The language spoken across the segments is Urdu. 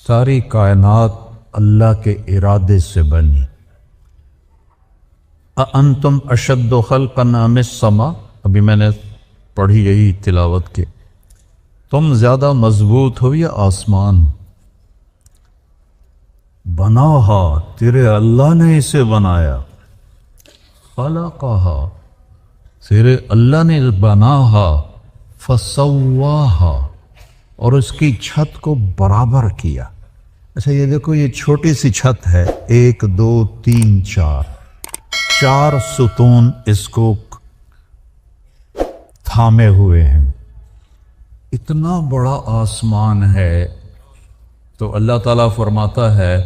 ساری کائنات اللہ کے ارادے سے بنی۔ اَأَنْتُمْ أَشَدُّ خَلْقًا أَمِ السَّمَاءُ، ابھی میں نے پڑھی یہی تلاوت کی، تم زیادہ مضبوط ہو یا آسمان؟ بناہا، تیرے اللہ نے اسے بنایا، خلقہا، تیرے اللہ نے بناہا، فسواہا، اور اس کی چھت کو برابر کیا۔ اچھا یہ دیکھو، یہ چھوٹی سی چھت ہے، 1 2 3 4 ستون اس کو تھامے ہوئے ہیں۔ اتنا بڑا آسمان ہے تو اللہ تعالیٰ فرماتا ہے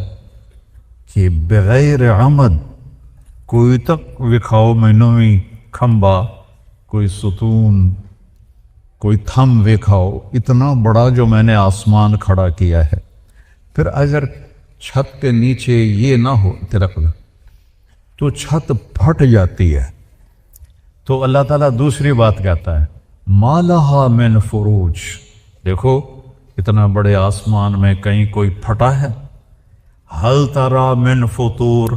کہ بغیر عمد کوئی تک وکھاؤ مینوی کھمبا، کوئی ستون، کوئی تھم وکھاؤ، اتنا بڑا جو میں نے آسمان کھڑا کیا ہے۔ پھر اگر چھت کے نیچے یہ نہ ہو ترقل تو چھت پھٹ جاتی ہے، تو اللہ تعالیٰ دوسری بات کہتا ہے ما لہا من فروج۔ دیکھو اتنا بڑے آسمان میں کہیں کوئی پھٹا ہے؟ ہل ترا من فطور،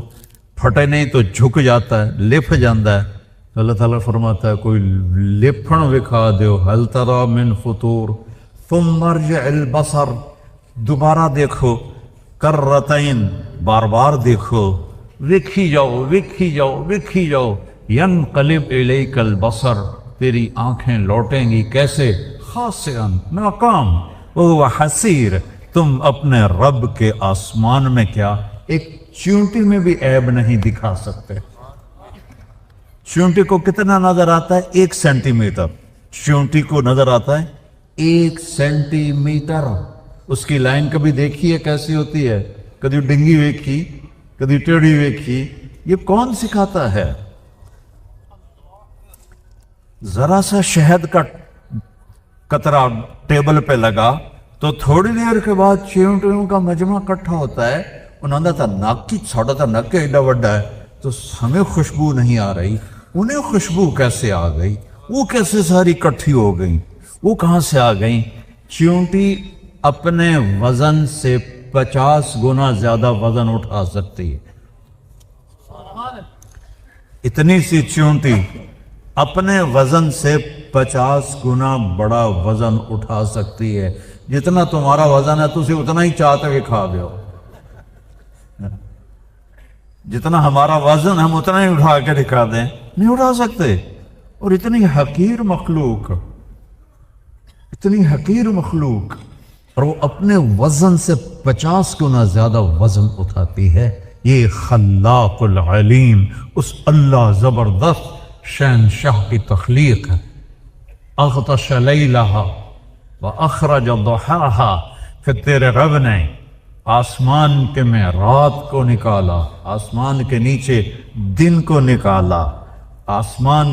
پھٹے نہیں تو جھک جاتا ہے، لپھ جاتا ہے، تو اللہ تعالیٰ فرماتا ہے کوئی لپھن وکھا دیو، ہل ترا من فطور ثم ارجع البصر، دوبارہ دیکھو، کرتین، بار بار دیکھو، وکھی جاؤ وکھی جاؤ وکھی جاؤ، ینقلب الیک البصر، تیری آنکھیں لوٹیں گی کیسے؟ خاسئا، ناکام، وہو حسیر، تم اپنے رب کے آسمان میں کیا ایک چونٹی میں بھی عیب نہیں دکھا سکتے۔ چونٹی کو کتنا نظر آتا ہے؟ 1 سینٹی میٹر۔ چونٹی کو نظر آتا ہے 1 سینٹی میٹر۔ اس کی لائن کبھی دیکھی ہے کیسی ہوتی ہے؟ کبھی ڈنگی ویکھی، کبھی ٹیڑھی ویکھی، یہ کون سکھاتا ہے؟ ذرا سا شہد کا قطرہ ٹیبل پہ لگا تو تھوڑی دیر کے بعد چیونٹیوں کا مجمع اکٹھا ہوتا ہے، انہوں نے ناک کی چھوٹا تھا، نک ایڈا بڑا ہے، تو ہمیں خوشبو نہیں آ رہی، انہیں خوشبو کیسے آ گئی؟ وہ کیسے ساری اکٹھی ہو گئیں؟ وہ کہاں سے آ گئیں؟ چیونٹی اپنے وزن سے 50 گنا زیادہ وزن اٹھا سکتی ہے۔ اتنی سی چیونٹی اپنے وزن سے 50 گنا بڑا وزن اٹھا سکتی ہے۔ جتنا تمہارا وزن ہے تسی اتنا ہی چاہتے کہ کھا گئے ہو، جتنا ہمارا وزن ہم اتنا ہی اٹھا کے دکھا دیں، نہیں اٹھا سکتے۔ اور اتنی حقیر مخلوق، اتنی حقیر مخلوق، اور وہ اپنے وزن سے 50 گنا زیادہ وزن اٹھاتی ہے۔ یہ خلاق العلیم، اس اللہ زبردست شہنشاہ کی تخلیق ہے۔ اغطش لیلہا واخرج ضحاہا، پھر تیرے رب نے آسمان کے میں رات کو نکالا، آسمان کے نیچے دن کو نکالا۔ آسمان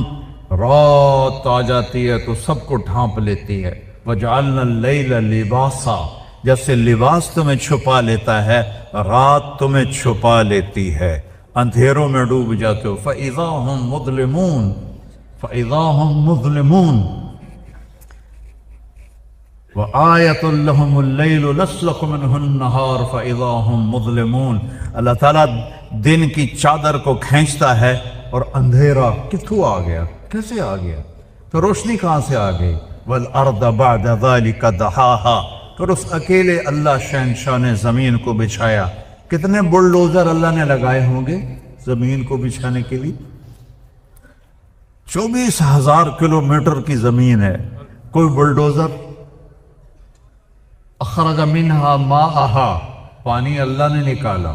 رات آ جاتی ہے تو سب کو ڈھانپ لیتی ہے۔ وَجَعَلْنَا اللَّيْلَ لِبَاسًا، جیسے لباس تمہیں چھپا لیتا ہے، رات تمہیں چھپا لیتی ہے، اندھیروں میں ڈوب جاتے ہو۔ فَإِذَا هُمْ مُظْلِمُونَ، فَإِذَا هُمْ مُظْلِمُونَ، وَآيَةٌ لَهُمُ اللَّيْلُ نَسْلَخُ مِنْهُ النَّهَارَ فَإِذَا هُمْ مُظْلِمُونَ۔ اللہ تعالیٰ دن کی چادر کو کھینچتا ہے اور اندھیرا کتھوں آ گیا، کیسے آ گیا؟ تو روشنی کہاں سے آ گئی؟ وَالْأَرْضَ بَعْدَ ذَلِكَ دَحَاهَا، پھر اس اکیلے اللہ شہنشاہ نے زمین کو بچھایا۔ کتنے بلڈوزر اللہ نے لگائے ہوں گے زمین کو بچھانے کے لیے؟ 24,000 کلومیٹر کی زمین ہے، کوئی بلڈوزر؟ اخرج منہا ماءہا، پانی اللہ نے نکالا،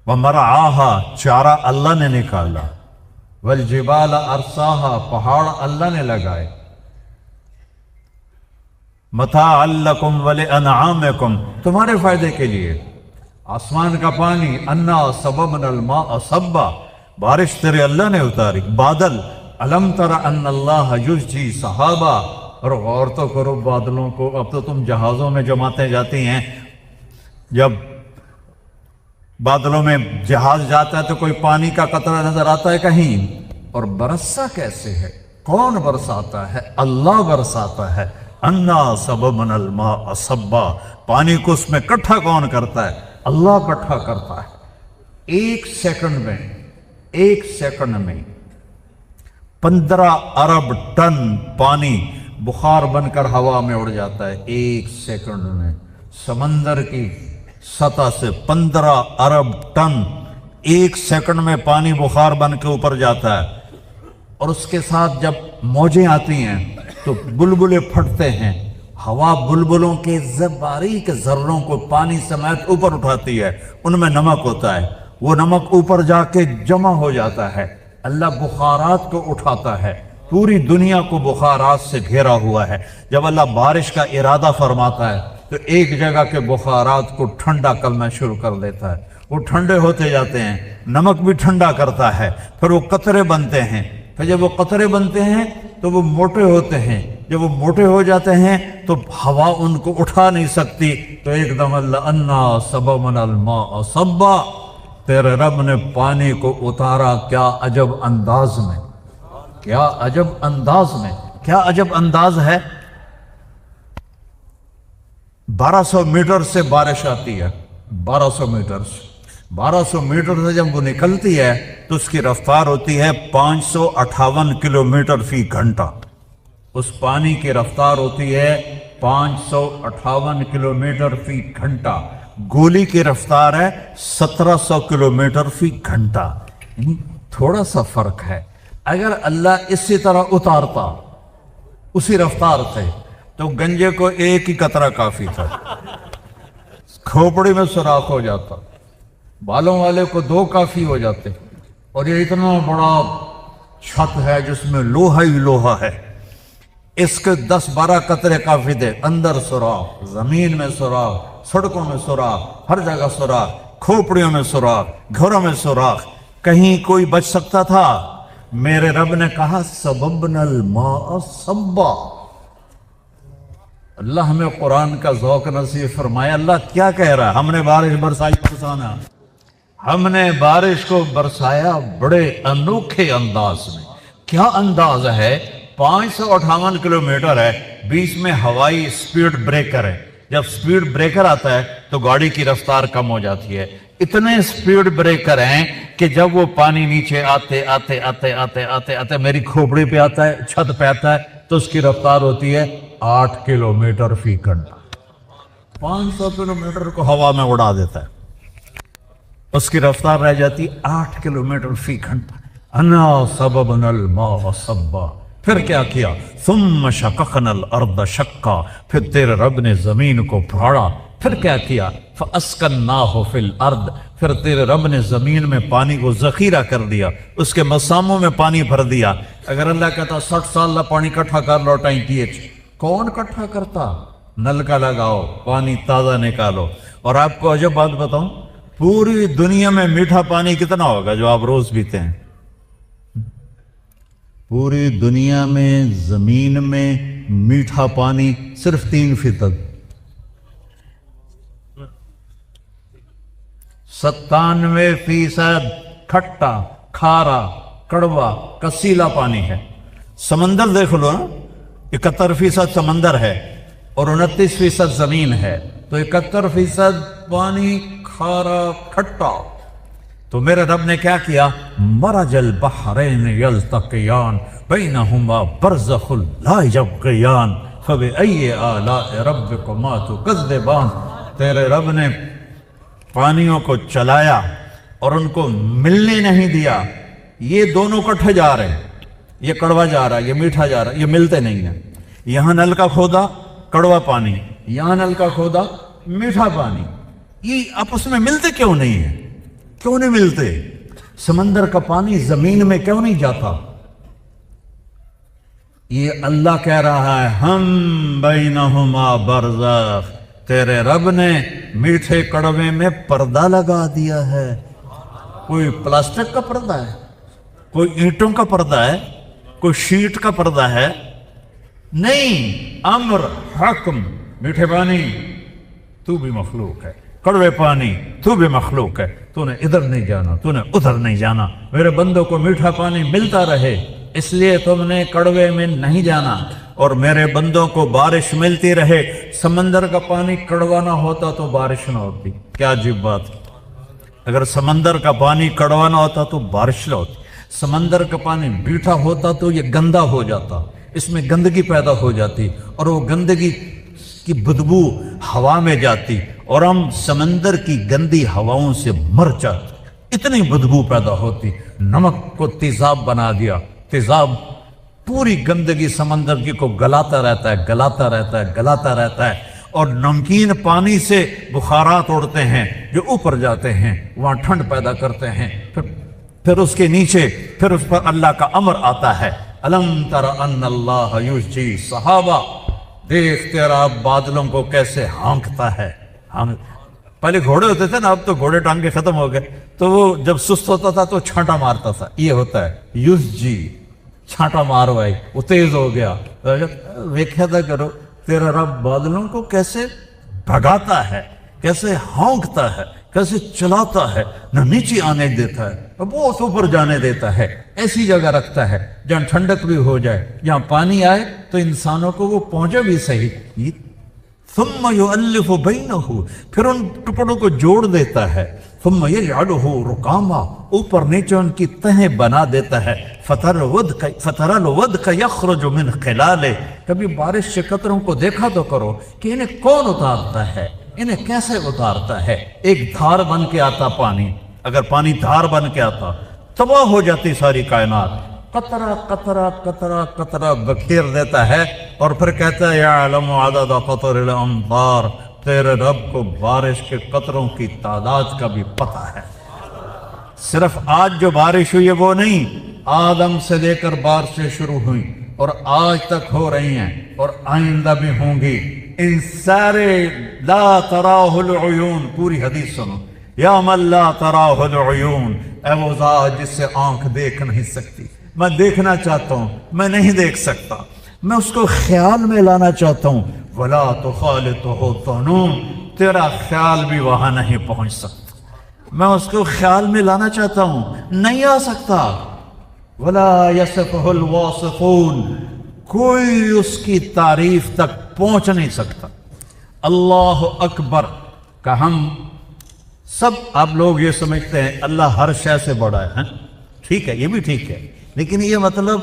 ومرعاہا، چارہ اللہ نے نکالا، والجبال ارساہا، پہاڑ اللہ نے لگائے، متاعا لکم ولانعامکم، تمہارے فائدے کے لیے۔ آسمان کا پانی، انا صببنا الماء صبا، بارش تیرے اللہ نے اتاری، بادل، علم تر ان اللہ یزجی صحابہ، اور غور تو کرو بادلوں کو، اب تو تم جہازوں میں جماتے جاتی ہیں، جب بادلوں میں جہاز جاتا ہے تو کوئی پانی کا قطرہ نظر آتا ہے کہیں؟ اور برسا کیسے ہے؟ کون برساتا ہے؟ اللہ برساتا ہے۔ انا صببنا الماء صبا، پانی کو اس میں کٹھا کون کرتا ہے؟ اللہ کٹھا کرتا ہے۔ ایک سیکنڈ میں 15 ارب ٹن پانی بخار بن کر ہوا میں اڑ جاتا ہے، ایک سیکنڈ میں۔ سمندر کی سطح سے 15 ارب ٹن ایک سیکنڈ میں پانی بخار بن کے اوپر جاتا ہے، اور اس کے ساتھ جب موجیں آتی ہیں تو بلبلے پھٹتے ہیں، ہوا بلبلوں کے باریک ذروں کو پانی سمیت اوپر اٹھاتی ہے، ان میں نمک ہوتا ہے، وہ نمک اوپر جا کے جمع ہو جاتا ہے، اللہ بخارات کو اٹھاتا ہے، پوری دنیا کو بخارات سے گھیرا ہوا ہے۔ جب اللہ بارش کا ارادہ فرماتا ہے تو ایک جگہ کے بخارات کو ٹھنڈا کرنا شروع کر دیتا ہے، وہ ٹھنڈے ہوتے جاتے ہیں، نمک بھی ٹھنڈا کرتا ہے، پھر وہ قطرے بنتے ہیں، پھر جب وہ قطرے بنتے ہیں تو وہ موٹے ہوتے ہیں، جب وہ موٹے ہو جاتے ہیں تو ہوا ان کو اٹھا نہیں سکتی، تو ایک دم اللہ انا صببنا الماء صبا، تیرے رب نے پانی کو اتارا کیا عجب انداز میں، کیا عجب انداز میں، کیا عجب انداز ہے۔ 1200 میٹر سے بارش آتی ہے، 1200 میٹر سے، 1200 میٹر سے جب وہ نکلتی ہے تو اس کی رفتار ہوتی ہے 558 کلومیٹر فی گھنٹہ، اس پانی کی رفتار ہوتی ہے 558 کلومیٹر فی گھنٹہ، گولی کی رفتار ہے 1700 کلومیٹر فی گھنٹہ، یعنی تھوڑا سا فرق ہے۔ اگر اللہ اسی طرح اتارتا اسی رفتار سے تو گنجے کو ایک ہی قطرہ کافی تھا، کھوپڑی میں سوراخ ہو جاتا، بالوں والے کو 2 کافی ہو جاتے، اور یہ اتنا بڑا چھت ہے جس میں لوہا ہی لوہا ہے، اس کے 10-12 قطرے کافی تھے، اندر سوراخ، زمین میں سوراخ، سڑکوں میں سوراخ، ہر جگہ سوراخ، کھوپڑیوں میں سوراخ، گھروں میں سوراخ، کہیں کوئی بچ سکتا تھا؟ میرے رب نے کہا صببنا الماء صبا۔ اللہ ہمیں قرآن کا ذوق نصیب فرمائے۔ اللہ کیا کہہ رہا ہے؟ ہم نے بارش برسائی برسانا، ہم نے بارش کو برسایا بڑے انوکھے انداز میں۔ کیا انداز ہے؟ 558 کلومیٹر ہے، بیچ میں ہوائی سپیڈ بریکر ہے، جب سپیڈ بریکر آتا ہے تو گاڑی کی رفتار کم ہو جاتی ہے، اتنے سپیڈ بریکر ہیں کہ جب وہ پانی نیچے آتے آتے آتے آتے آتے آتے میری کھوپڑی پہ آتا ہے، چھت پہ آتا ہے، تو اس کی رفتار ہوتی ہے 8 کلومیٹر فی گھنٹہ۔ 500 کلومیٹر کو ہوا میں اڑا دیتا ہے، اس کی رفتار رہ جاتی 8 کلومیٹر فی گھنٹہ۔ انا صببنا الماء صبا، پھر کیا کیا؟ ثم شققنا الارض شقا، پھر تیرے رب نے زمین کو پھاڑا، پھر کیا کیا؟ فاسکناہ فی الارض، پھر تیرے رب نے زمین میں پانی کو ذخیرہ کر دیا، اس کے مساموں میں پانی بھر دیا۔ اگر اللہ کہتا 60 سال کا پانی کٹھا کر لو ٹینکی، کون کٹھا کرتا؟ نل کا لگاؤ، پانی تازہ نکالو۔ اور آپ کو عجب بات بتاؤں، پوری دنیا میں میٹھا پانی کتنا ہوگا جو آپ روز پیتے ہیں؟ پوری دنیا میں زمین میں میٹھا پانی صرف 3%، 97% کھٹا، کھارا، کڑوا، کسیلا پانی ہے۔ سمندر دیکھ لو نا، 71% سمندر ہے اور 29% زمین ہے، تو 71% پانی کھارا کھٹا۔ تو میرے رب نے کیا کیا؟ مرج البحرین یلتقیان بینہما برزخ لا یبغیان فبأی آلاء ربکما تکذبان۔ تیرے رب نے پانیوں کو چلایا اور ان کو ملنے نہیں دیا، یہ دونوں کٹھے جا رہے ہیں، یہ کڑوا جا رہا ہے، یہ میٹھا جا رہا ہے، یہ ملتے نہیں ہیں۔ یہاں نل کا کھودا کڑوا پانی، یہاں نل کا کھودا میٹھا پانی، یہ آپس میں ملتے کیوں نہیں ہیں؟ کیوں نہیں ملتے؟ سمندر کا پانی زمین میں کیوں نہیں جاتا؟ یہ اللہ کہہ رہا ہے ہم بینہما برزخ، تیرے رب نے میٹھے کڑوے میں پردہ لگا دیا ہے۔ کوئی پلاسٹک کا پردہ ہے، کوئی اینٹوں کا پردہ ہے، کوئی شیٹ کا پردہ ہے؟ نہیں، امر حکم، میٹھے پانی تو بھی مخلوق ہے، کڑوے پانی تو بھی مخلوق ہے، تو نے ادھر نہیں جانا، تو نے ادھر نہیں جانا، میرے بندوں کو میٹھا پانی ملتا رہے، اس لیے تم نے کڑوے میں نہیں جانا۔ اور میرے بندوں کو بارش ملتی رہے۔ سمندر کا پانی کڑوا نہ ہوتا تو بارش نہ ہوتی، کیا عجیب بات ہے۔ اگر سمندر کا پانی کڑوا نہ ہوتا تو بارش نہ ہوتی، سمندر کا پانی میٹھا ہوتا تو یہ گندا ہو جاتا، اس میں گندگی پیدا ہو جاتی اور وہ گندگی کی بدبو ہوا میں جاتی اور ہم سمندر کی گندی ہواؤں سے مر جاتے، اتنی بدبو پیدا ہوتی۔ نمک کو تیزاب بنا دیا، تیزاب پوری گندگی سمندر کی کو گلاتا رہتا ہے، گلاتا رہتا ہے، گلاتا رہتا ہے، اور نمکین پانی سے بخارات اڑتے ہیں جو اوپر جاتے ہیں، وہاں ٹھنڈ پیدا کرتے ہیں، پھر اس کے نیچے پھر اس پر اللہ کا امر آتا ہے، الم تر ان اللہ یسجی صحابہ، دیکھ تیرا بادلوں کو کیسے ہانکتا ہے۔ پہلے گھوڑے ہوتے تھے نا، اب تو گھوڑے ٹانگ کے ختم ہو گئے، تو وہ جب سست ہوتا تھا تو چھانٹا مارتا تھا، یہ ہوتا ہے یسجی، چھانٹا مارو بھائی، وہ تیز ہو گیا۔ ویکھیا تھا کرو تیرا رب بادلوں کو کیسے بھگاتا ہے، کیسے ہونکتا ہے، کیسے چلاتا ہے، نہ نیچے آنے دیتا ہے، بہت اوپر جانے دیتا ہے، ایسی جگہ رکھتا ہے جہاں ٹھنڈک بھی ہو جائے، جہاں پانی آئے تو انسانوں کو وہ پہنچے بھی صحیح۔ ثم یؤلف بینہ، پھر ان ٹکڑوں کو جوڑ دیتا ہے، ثم یجعلہ رکاما، اوپر نیچے ان کی تہیں بنا دیتا ہے، فتر الودق یخرج من خلالہ، کبھی بارش کے قطروں کو دیکھا تو کرو کہ انہیں کون اتارتا ہے، انہیں کیسے اتارتا ہے۔ ایک دھار بن کے آتا پانی، اگر پانی دھار بن کے آتا تباہ ہو جاتی ساری کائنات، قطرہ قطرہ قطرہ قطرہ بکھیر دیتا ہے اور پھر کہتا ہے یعلم عدد قطر الامطار، تیرے رب کو بارش کے قطروں کی تعداد کا بھی پتہ ہے۔ صرف آج جو بارش ہوئی ہے وہ نہیں، آدم سے لے کر بارشیں شروع ہوئی اور آج تک ہو رہی ہیں اور آئندہ بھی ہوں گی، ان سارے لا تراہ العیون، پوری حدیث سنو، یا من لا تراہ العیون، اے وہ ذات جس سے آنکھ دیکھ نہیں سکتی، میں دیکھنا چاہتا ہوں، میں نہیں دیکھ سکتا، میں اس کو خیال میں لانا چاہتا ہوں، ولا تخالطہ طنون، تیرا خیال بھی وہاں نہیں پہنچ سکتا، میں اس کو خیال میں لانا چاہتا ہوں، نہیں آ سکتا، ولا یصفہ الواصفون، کوئی اس کی تعریف تک پہنچ نہیں سکتا۔ اللہ اکبر کا ہم سب، آپ لوگ یہ سمجھتے ہیں اللہ ہر شے سے بڑا ہے، ٹھیک ہے، یہ بھی ٹھیک ہے، لیکن یہ مطلب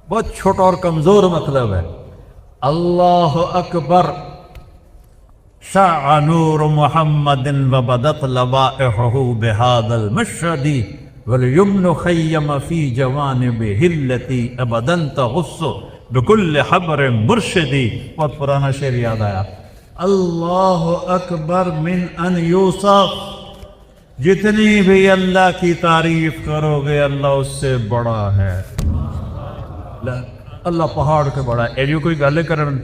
بہت چھوٹا اور کمزور مطلب ہے۔ اللہ اکبر، شع نور محمد وبدت لوائحہ بهذا المشهد واليمن خیم فی جوانبہ التی ابدا تغص بكل حبر مرشدی۔ بہت پرانا شعر یاد آیا، اللہ اکبر من ان یوصف، جتنی بھی اللہ کی تعریف کرو گے اللہ اس سے بڑا ہے۔ اللہ پہاڑ کے بڑا ہے، ایلیو کوئی گالے کرن،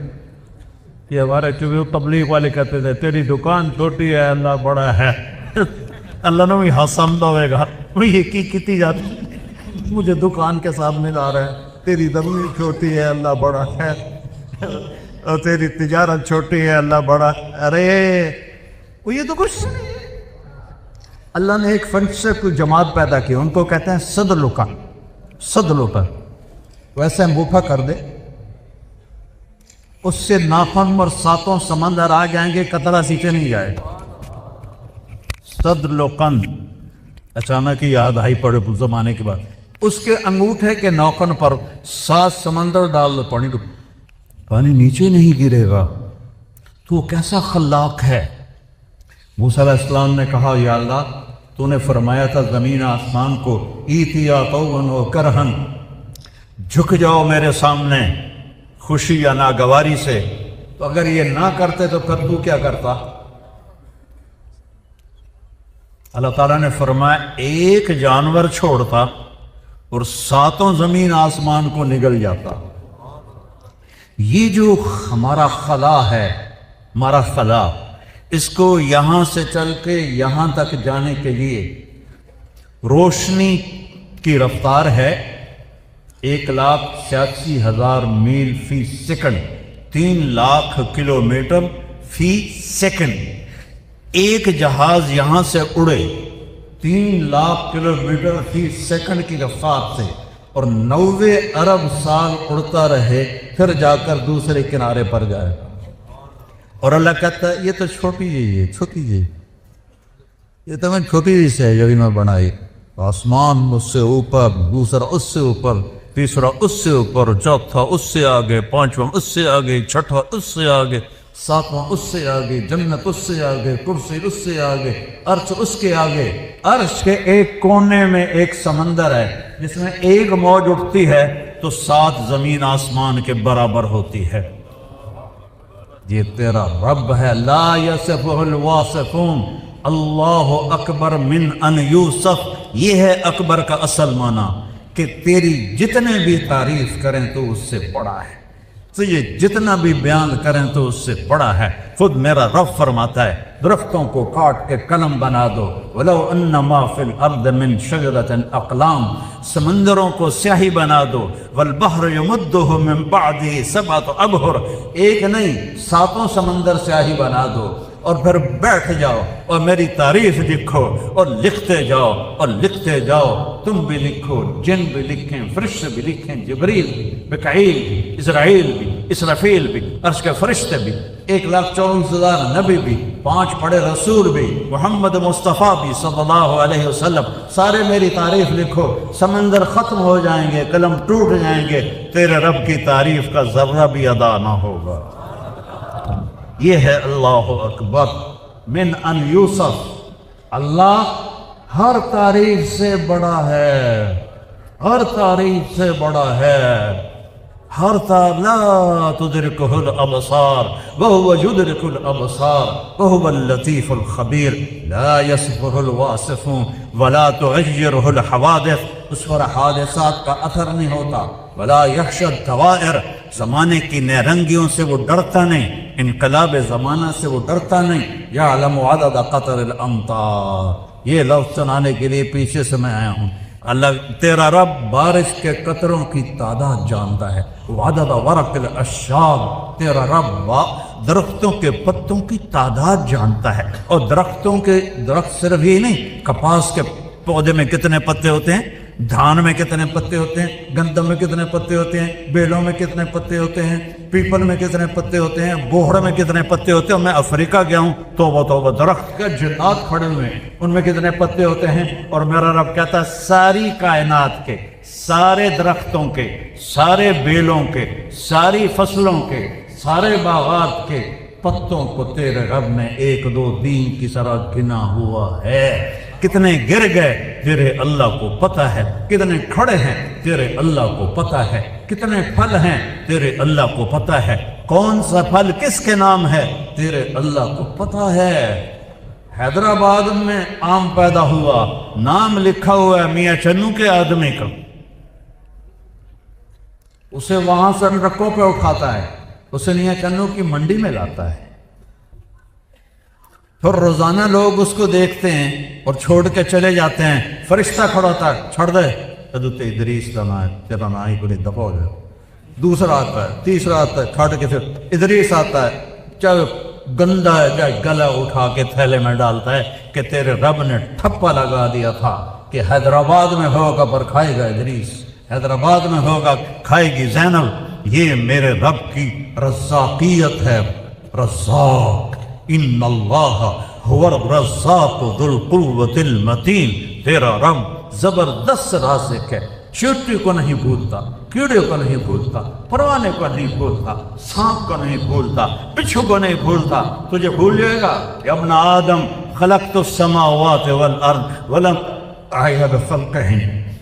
یہ ہمارے چونکہ تبلیغ والے کہتے تھے تیری دکان چھوٹی ہے اللہ بڑا ہے، اللہ نے بھی ہسمدہ ہوئے گا، یہ کیتی جاتی، مجھے دکان کے سامنے لا رہا ہے، تیری زمین چھوٹی ہے اللہ بڑا ہے، اور تیری تجارت چھوٹی ہے اللہ بڑا ہے۔ ارے وہ یہ تو کچھ نہیں ہے۔ اللہ نے ایک فن سے کوئی جماعت پیدا کی، ان کو کہتے ہیں صد لکن، صد لکن، ویسے انگوٹھا کر دے، اس سے ناخن اور ساتوں سمندر آ جائیں گے، قطرہ سیچے نہیں جائے گا۔ صد لکن، اچانک ہی یاد آئی پڑے زمانے کے بعد، اس کے انگوٹھے کے ناخن پر 7 سمندر ڈال دو، پانی نیچے نہیں گرے گا، تو وہ کیسا خلاق ہے۔ موسیٰ علیہ السلام نے کہا یا اللہ تو نے فرمایا تھا زمین آسمان کو ایتیا طوعا و کرہن، جھک جاؤ میرے سامنے خوشی یا ناگواری سے، تو اگر یہ نہ کرتے تو پھر تو کیا کرتا؟ اللہ تعالیٰ نے فرمایا ایک جانور چھوڑتا اور 7 زمین آسمان کو نگل جاتا۔ یہ جو ہمارا خلا ہے، ہمارا خلا، اس کو یہاں سے چل کے یہاں تک جانے کے لیے روشنی کی رفتار ہے 1,86,000 میل فی سیکنڈ، 3 لاکھ کلومیٹر فی سیکنڈ۔ ایک جہاز یہاں سے اڑے 3 لاکھ کلومیٹر فی سیکنڈ کی رفتار سے اور 90 ارب سال اڑتا رہے پھر جا کر دوسرے کنارے پر جائے. اور اللہ کہتا ہے یہ تو چھوٹی جی ہے، چھوٹی جی، یہ تو میں چھوٹی جی سے ہے جو میں بنائی. آسمان اس سے اوپر، دوسرا اس سے اوپر، تیسرا اس سے اوپر، چوتھا اس سے آگے، پانچواں اس سے آگے، چھٹواں اس سے آگے، ساتواں اس سے آگے، جنت اس سے آگے، کرسی اس سے آگے، عرش اس کے آگے. عرش کے ایک کونے میں ایک سمندر ہے جس میں ایک موج اٹھتی ہے تو 7 زمین آسمان کے برابر ہوتی ہے. یہ تیرا رب ہے. لا یصفہ الواصفون، اللہ اکبر من ان یوصف. یہ ہے اکبر کا اصل معنی کہ تیری جتنے بھی تعریف کریں تو اس سے بڑا ہے، تجھے جتنا بھی بیان کریں تو اس سے بڑا ہے. خود میرا رب فرماتا ہے درختوں کو کاٹ کے قلم بنا دو. وَلَوْ أَنَّ مَا فِي الْأَرْضِ مِنْ شَجَرَةٍ أَقْلَامٍ، سمندروں کو سیاہی بنا دو. وَالْبَحْرُ يُمُدُّهُ مِنْ بَعْدِهِ سَبْعَةُ أَبْحُرٍ، ایک نہیں 7 سمندر سیاہی بنا دو. اور پھر بیٹھ جاؤ اور میری تعریف لکھو اور لکھتے جاؤ اور لکھتے جاؤ. تم بھی لکھو، جن بھی لکھیں، فرشتے بھی لکھیں، جبریل بھی، مکائیل بھی، اسرائیل بھی، اسرافیل بھی، عرش کے فرشتے بھی، 1,24,000 نبی بھی، 5 بڑے رسول بھی، محمد مصطفیٰ بھی صلی اللہ علیہ وسلم، سارے میری تعریف لکھو. سمندر ختم ہو جائیں گے، قلم ٹوٹ جائیں گے، تیرے رب کی تعریف کا ذرہ بھی ادا نہ ہوگا. یہ ہے اللہ اکبر من ان یوصف. اللہ ہر تعریف سے بڑا ہے، ہر تعریف سے بڑا ہے. ہر لا تدرکہ الابصار وہو یدرک الابصار وہو اللطیف الخبیر. لا یصفہ الواصفون ولا تغیرہ الحوادث، اس پر حادثات کا اثر نہیں ہوتا. ولا یخشی الدوائر، زمانے کی نیرنگیوں سے وہ ڈرتا نہیں، انقلاب زمانہ سے وہ ڈرتا نہیں. یعلم عدد قطر الامطار، یہ لفظ سنانے کے لیے پیچھے سے میں آیا ہوں. اللہ تیرا رب بارش کے قطروں کی تعداد جانتا ہے. وعدد ورق الاشجار، تیرا رب درختوں کے پتوں کی تعداد جانتا ہے. اور درخت صرف یہ نہیں، کپاس کے پودے میں کتنے پتے ہوتے ہیں، دھان میں کتنے پتے ہوتے ہیں، گندم میں کتنے پتے ہوتے ہیں، بیلوں میں کتنے پتے ہوتے ہیں، پیپل میں کتنے پتے ہوتے ہیں، بوہڑ میں کتنے پتے ہوتے ہیں. میں افریقہ گیا ہوں تو وہ درخت کے جنات کھڑے ہوئے ہیں، ان میں کتنے پتے ہوتے ہیں. اور میرا رب کہتا ہے ساری کائنات کے، سارے درختوں کے، سارے بیلوں کے، ساری فصلوں کے، سارے باغات کے پتوں کو تیرے رب نے 1 2 3 کی طرح گنا ہوا ہے. کتنے گر گئے تیرے اللہ کو پتہ ہے، کتنے کھڑے ہیں تیرے اللہ کو پتہ ہے، کتنے پھل ہیں تیرے اللہ کو پتہ ہے، کون سا پھل کس کے نام ہے تیرے اللہ کو پتہ ہے. حیدرآباد میں آم پیدا ہوا، نام لکھا ہوا ہے میاں چنو کے آدمی کا، اسے وہاں سے ٹرکوں پہ اٹھاتا ہے، اسے میاں چنو کی منڈی میں لاتا ہے. پھر روزانہ لوگ اس کو دیکھتے ہیں اور چھوڑ کے چلے جاتے ہیں. فرشتہ کھڑا ہوتا ہے، چھڑ دے حضرت ادریس کا نام ہے، تیرا نام کو نہیں دفع ہو جائے. دوسرا آتا ہے، تیسرا آتا ہے، چھڑ کے پھر ادریس آتا ہے، چاہے گندا ہے چاہے گلا اٹھا کے تھیلے میں ڈالتا ہے کہ تیرے رب نے ٹھپا لگا دیا تھا کہ حیدرآباد میں ہوگا پر کھائے گا ادریس، حیدرآباد میں ہوگا کھائے گی زینب. یہ میرے رب کی رزاقیت ہے. رزاق، ان اللہ هو الرزاق ذو القوة المتین. تیرا رب زبردست رازق ہے، چیونٹی کو نہیں بھولتا، کیڑے کو نہیں بھولتا، پروانے کو نہیں بھولتا، سانپ کو نہیں بھولتا، بچھو کو نہیں بھولتا. تجھے بھول جائے گا؟ یا ابن آدم خلقت السماوات والارض ولم اعی بخلقہن.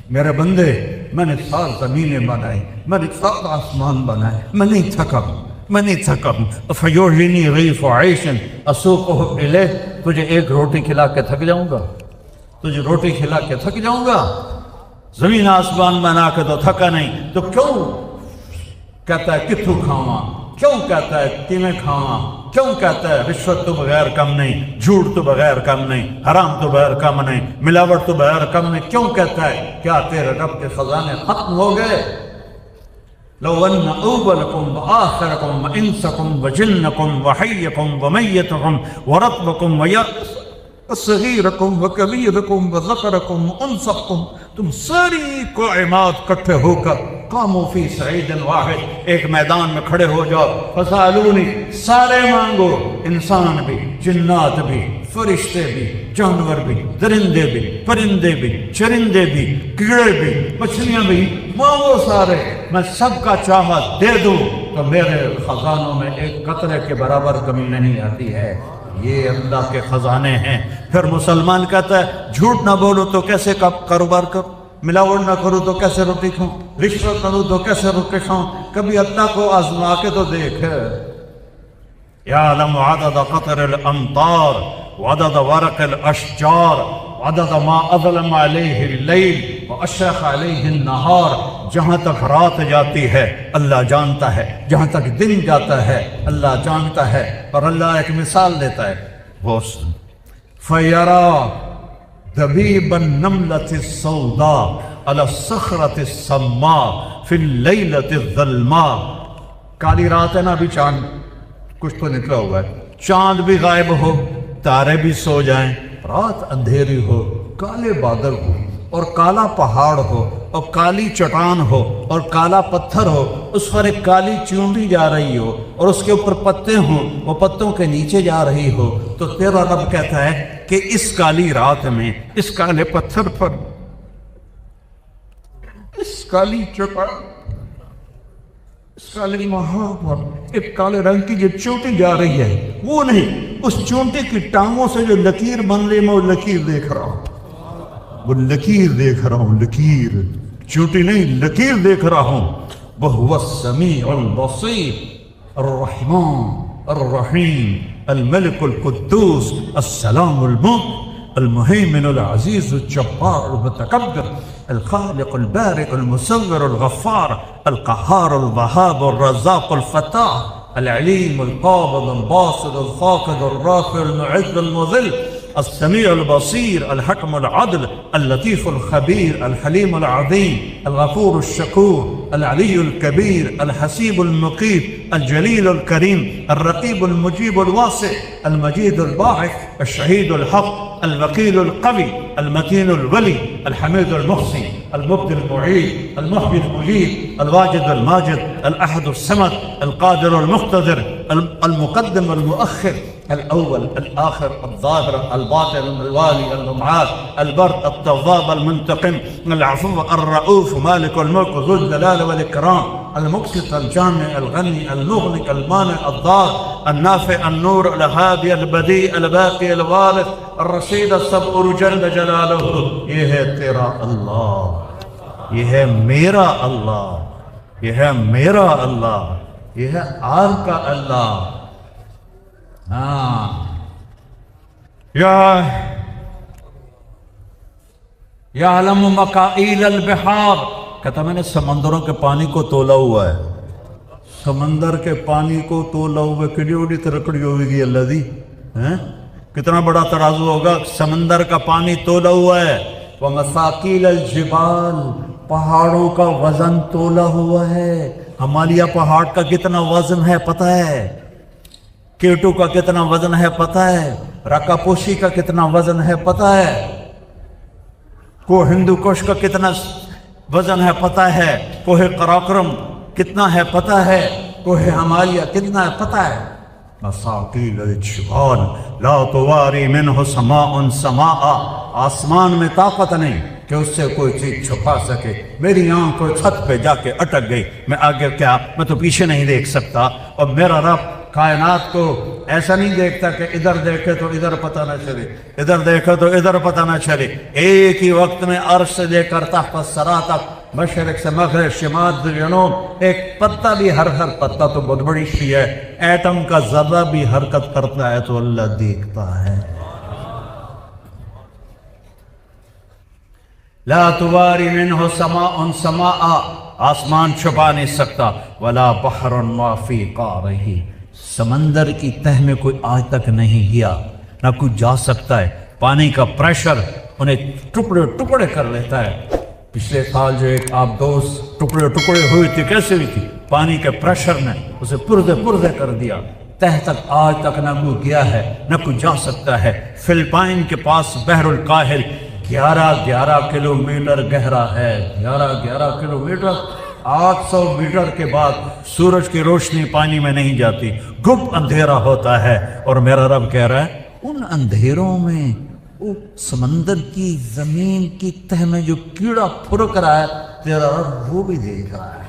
میرے بندے میں نے 7 زمینیں بنائی، میں نے 7 آسمان بنائے، میں نہیں تھکا، میں نہیں تھکا. فیوحینی غیف عیشن اسوقہ الیہ. تجھے ایک روٹی کھلا کے تھک جاؤں گا، تجھے روٹی کھلا کے تھک جاؤں گا؟ زمین آسمان بنا کے تو تھکا نہیں، تو کیوں کہتا ہے کتھو کھاواں، کیوں کہتا ہے کیویں کھاواں، کیوں کہتا ہے رشوت تو بغیر کم نہیں، جھوٹ تو بغیر کم نہیں، حرام تو بغیر کم نہیں، ملاوٹ تو بغیر کم نہیں، کیوں کہتا ہے؟ کیا تیرے رب کے خزانے ختم ہو گئے؟ لو ان اولکم وآخرکم وانسکم وجنکم وحیکم ومیتکم ورطبکم صغیرکم و کبیرکم و ذکرکم و انثیکم، تم ساری کائنات کٹھے ہو کر قاموا فی صعید واحد، ایک میدان میں کھڑے ہو جاؤ، فسالونی، سارے مانگو، انسان بھی، جنات بھی، فرشتے بھی، جانور بھی، درندے بھی، پرندے بھی، چرندے بھی، کیڑے بھی، مچھلیاں بھی، مانگو سارے، میں سب کا چاہا دے دوں تو میرے خزانوں میں ایک قطرے کے برابر کمی نہیں آتی ہے۔ یہ اللہ کے خزانے ہیں۔ پھر مسلمان کہتا ہے جھوٹ نہ بولو تو کیسے کاروبار کروں، ملاوٹ نہ کروں تو کیسے روٹی کھاؤں، رشوت نہ دوں تو کیسے روٹی کھاؤں؟ کبھی اللہ کو آزما کے تو دیکھ۔ یعلم عدد قطر الامطار وعدد ورق الاشجار وعدد ما اظلم علیہ اللیل واشرق علیہ النہار، جہاں تک رات جاتی ہے اللہ جانتا ہے، جہاں تک دن جاتا ہے اللہ جانتا ہے۔ اور اللہ ایک مثال دیتا ہے، وہ فَيَرَى دَبِيبَ النَّمْلَةِ السَّوْدَاء عَلَى الصَّخْرَةِ السَّمَّاءِ فِي اللَّيْلَةِ الظَّلْمَاءِ، کالی رات ہے نا، ابھی چاند کچھ تو نکلا ہوا ہے، چاند بھی غائب ہو، تارے بھی سو جائیں، رات اندھیری ہو، کالے بادل ہو اور کالا پہاڑ ہو اور کالی چٹان ہو اور کالا پتھر ہو، اس پر ایک کالی چونٹی جا رہی ہو اور اس کے اوپر پتے ہوں، وہ پتوں کے نیچے جا رہی ہو، تو تیرا رب کہتا ہے کہ اس کالی رات میں، اس کالے پتھر پر، اس کالی چٹان، اس کالے مہاں پر ایک کالے رنگ کی جو چونٹی جا رہی ہے، وہ نہیں، اس چونٹی کی ٹانگوں سے جو لکیر بن رہی، میں وہ لکیر دیکھ رہا ہوں، وہ لکیر دیکھ رہا ہوں، لکیر، چونٹی نہیں، لکیر دیکھ رہا ہوں۔ وَهُوَ السَّمِيعُ الْبَصِيرُ الرَّحْمَنُ الرَّحِيمُ الْمَلِكُ الْقُدُّوسُ السَّلَامُ الْمُؤْمِنُ المهيمن العزيز الجبار المتكبر الخالق البارئ المصور الغفار القهار الوهاب الرزاق الفتاح العليم القابض الباسط الخافض الرافع المعز المذل السميع البصير الحكم العدل اللطيف الخبير الحليم العظيم الغفور الشكور العلي الكبير الحسيب المقيت الجليل الكريم الرقيب المجيب الواسع المجيد الباعث الشهيد الحق الوكيل القوي المتين الولي الحميد المحصي المبدي المعيد المحيي المجيد الواجد الماجد الأحد الصمد القادر المقتدر المقدم المؤخر الأول الآخر الظاهر الباطن الوالي المعاد البر التواب المنتقم العفو الرؤوف مالك الملك ذو الجلال والإكرام المقسط الجامع الغني المغني المانع الضار النافع النور الهادي البديع الباقي الوارث الرشید الصبر جل جلالہ۔ یہ ہے تیرا اللہ، یہ ہے میرا اللہ، یہ ہے میرا اللہ، یہ ہے آپ کا اللہ۔ ہاں یعلم مکائل البحار، کہتا میں نے سمندروں کے پانی کو تولا ہوا ہے، سمندر کے پانی کو تولا ہوا ہے، کڑی اڑی ترکڑی ہوگی اللہ دی، کتنا بڑا ترازو ہوگا، سمندر کا پانی تولا ہوا ہے۔ وَمَثَاقِيلَ الْجِبَالِ، پہاڑوں کا وزن تولا ہوا ہے، ہمالیہ پہاڑ کا کتنا وزن ہے پتہ ہے، کیٹو کا کتنا وزن ہے پتہ ہے، رکا پوشی کا کتنا وزن ہے پتہ ہے، کوہ ہندو کش کا کتنا وزن ہے پتہ ہے، کوہ قراقرم کتنا ہے پتہ ہے، کوہ ہمالیہ کتنا ہے پتہ ہے۔ مساقیل الجبال لا تواری منہ سماء سماء، آسمان میں طاقت نہیں کہ اس سے کوئی چیز چھپا سکے۔ میری آنکھ کوئی چھت پہ جا کے اٹک گئی، میں آگے کیا، میں تو پیچھے نہیں دیکھ سکتا، اور میرا رب کائنات کو ایسا نہیں دیکھتا کہ ادھر دیکھے تو ادھر پتہ نہ چلے، ادھر دیکھے تو ادھر پتہ نہ چلے، ایک ہی وقت میں عرش سے لے کر تحت الثری تک، مشرق سے مغرب، شمال سے جنوب، ایک پتا بھی، ہر پتا تو بہت بڑی چیز ہے، ایٹم کا ذرہ بھی حرکت کرتا ہے تو اللہ دیکھتا ہے۔ لا تواری منہ سماء سماء، آسمان چھپا نہیں سکتا، ولا بحر ما فی قعرہ، سمندر کی تہ میں کوئی آج تک نہیں گیا، نہ کوئی جا سکتا ہے، پانی کا پریشر انہیں ٹکڑے ٹکڑے کر لیتا ہے۔ پچھلے سال جو ایک آبدوز ٹکڑے ٹکڑے ہوئی تھی، کیسے ہوئی تھی؟ پانی کے پریشر نے اسے پردے پردے کر دیا، تہ تک آج تک نہ کوئی گیا ہے نہ کوئی جا سکتا ہے۔ فلپائن کے پاس بحر الکاہل 11 کلومیٹر گہرا ہے، 11 کلومیٹر، 800 میٹر کے بعد سورج کی روشنی پانی میں نہیں جاتی، گپ اندھیرا ہوتا ہے، اور میرا رب کہہ رہا ہے ان اندھیروں میں وہ سمندر کی زمین کی تہ میں جو کیڑا پھرک رہا ہے تیرا رب وہ بھی دیکھ رہا ہے۔